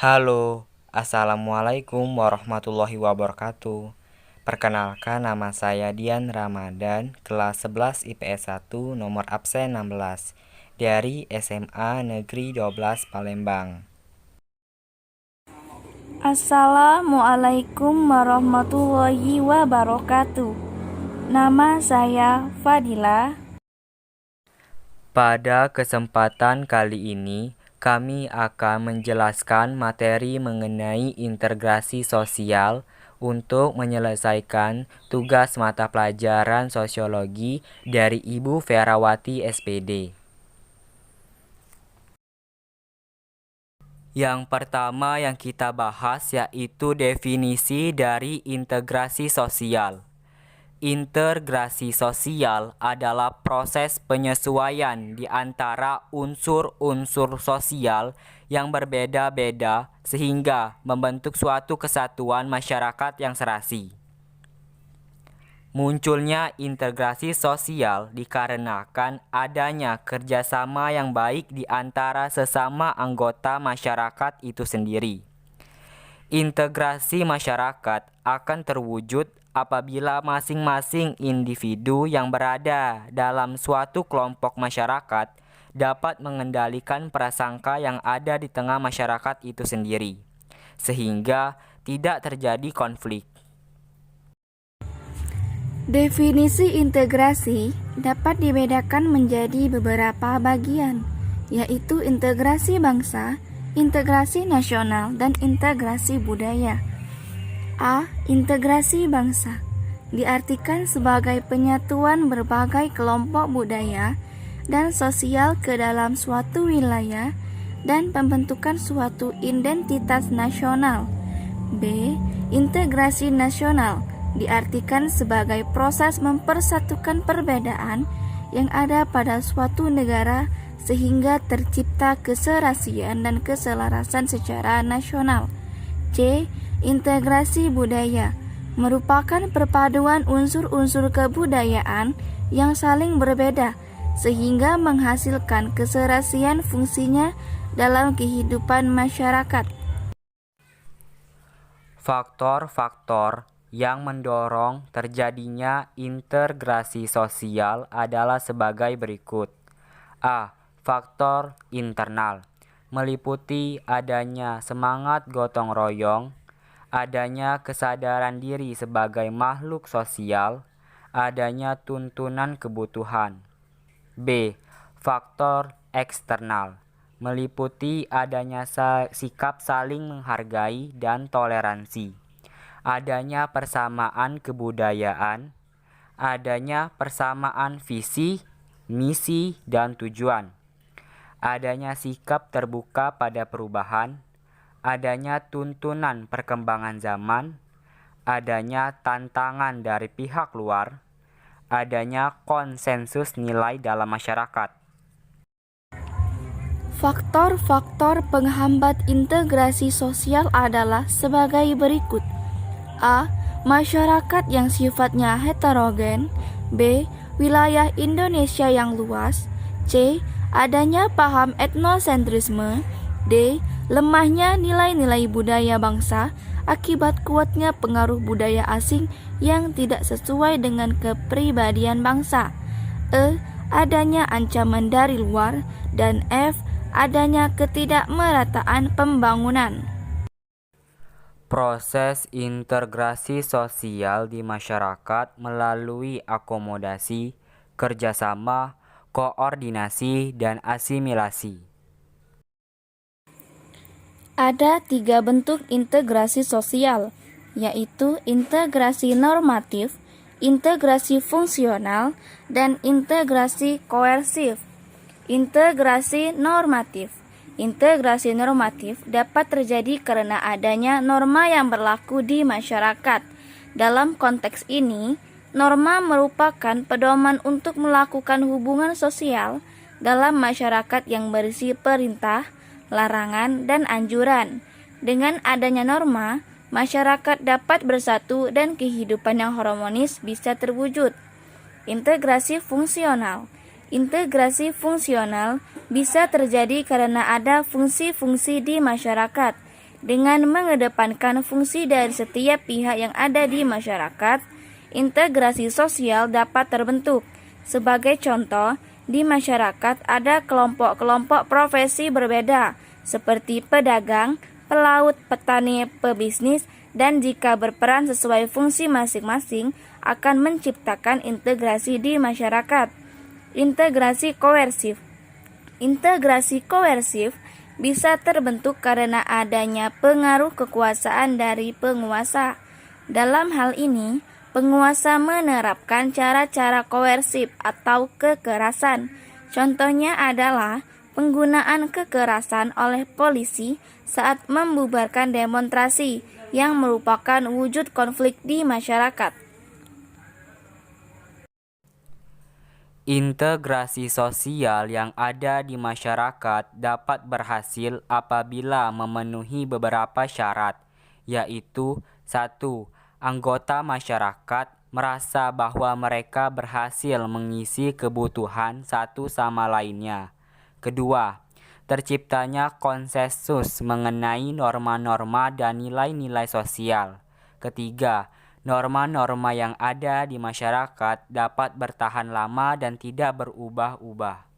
Halo, Assalamualaikum warahmatullahi wabarakatuh. Perkenalkan, nama saya Dian Ramadan, kelas 11 IPS 1, nomor absen 16, dari SMA Negeri 12 Palembang. Assalamualaikum warahmatullahi wabarakatuh. Nama saya Fadila. Pada kesempatan kali ini, kami akan menjelaskan materi mengenai integrasi sosial untuk menyelesaikan tugas mata pelajaran sosiologi dari Ibu Ferawati SPD. Yang pertama yang kita bahas yaitu definisi dari integrasi sosial. Integrasi sosial adalah proses penyesuaian di antara unsur-unsur sosial yang berbeda-beda sehingga membentuk suatu kesatuan masyarakat yang serasi. Munculnya integrasi sosial dikarenakan adanya kerjasama yang baik di antara sesama anggota masyarakat itu sendiri. Integrasi masyarakat akan terwujud apabila masing-masing individu yang berada dalam suatu kelompok masyarakat dapat mengendalikan prasangka yang ada di tengah masyarakat itu sendiri, sehingga tidak terjadi konflik. Definisi integrasi dapat dibedakan menjadi beberapa bagian, yaitu integrasi bangsa, integrasi nasional, dan integrasi budaya. A. Integrasi bangsa diartikan sebagai penyatuan berbagai kelompok budaya dan sosial ke dalam suatu wilayah dan pembentukan suatu identitas nasional. B. Integrasi nasional diartikan sebagai proses mempersatukan perbedaan yang ada pada suatu negara sehingga tercipta keserasian dan keselarasan secara nasional. C. Integrasi budaya merupakan perpaduan unsur-unsur kebudayaan yang saling berbeda sehingga menghasilkan keserasian fungsinya dalam kehidupan masyarakat. Faktor-faktor yang mendorong terjadinya integrasi sosial adalah sebagai berikut. A. Faktor internal, meliputi adanya semangat gotong royong, adanya kesadaran diri sebagai makhluk sosial, adanya tuntunan kebutuhan. B. Faktor eksternal, meliputi adanya sikap saling menghargai dan toleransi, adanya persamaan kebudayaan, adanya persamaan visi, misi, dan tujuan, adanya sikap terbuka pada perubahan, adanya tuntunan perkembangan zaman, adanya tantangan dari pihak luar, adanya konsensus nilai dalam masyarakat. Faktor-faktor penghambat integrasi sosial adalah sebagai berikut. A. Masyarakat yang sifatnya heterogen. B. Wilayah Indonesia yang luas. C. Adanya paham etnosentrisme. D. Lemahnya nilai-nilai budaya bangsa akibat kuatnya pengaruh budaya asing yang tidak sesuai dengan kepribadian bangsa. E. Adanya ancaman dari luar. Dan F. Adanya ketidakmerataan pembangunan. Proses integrasi sosial di masyarakat melalui akomodasi, kerjasama, koordinasi, dan asimilasi. Ada 3 bentuk integrasi sosial, yaitu integrasi normatif, integrasi fungsional, dan integrasi koersif. Integrasi normatif. Integrasi normatif dapat terjadi karena adanya norma yang berlaku di masyarakat. Dalam konteks ini, norma merupakan pedoman untuk melakukan hubungan sosial dalam masyarakat yang berisi perintah, larangan, dan anjuran. Dengan adanya norma, masyarakat dapat bersatu dan kehidupan yang harmonis bisa terwujud. Integrasi fungsional. Integrasi fungsional bisa terjadi karena ada fungsi-fungsi di masyarakat, Dengan mengedepankan fungsi dari setiap pihak yang ada di masyarakat, integrasi sosial dapat terbentuk. Sebagai contoh, di masyarakat ada kelompok-kelompok profesi berbeda, seperti pedagang, pelaut, petani, pebisnis, dan jika berperan sesuai fungsi masing-masing, akan menciptakan integrasi di masyarakat. Integrasi koersif. Integrasi koersif bisa terbentuk karena adanya pengaruh kekuasaan dari penguasa. Dalam hal ini, penguasa menerapkan cara-cara koersif atau kekerasan. Contohnya adalah penggunaan kekerasan oleh polisi saat membubarkan demonstrasi yang merupakan wujud konflik di masyarakat. Integrasi sosial yang ada di masyarakat dapat berhasil apabila memenuhi beberapa syarat, yaitu 1. Anggota masyarakat merasa bahwa mereka berhasil mengisi kebutuhan satu sama lainnya. Kedua, terciptanya konsensus mengenai norma-norma dan nilai-nilai sosial. Ketiga, norma-norma yang ada di masyarakat dapat bertahan lama dan tidak berubah-ubah.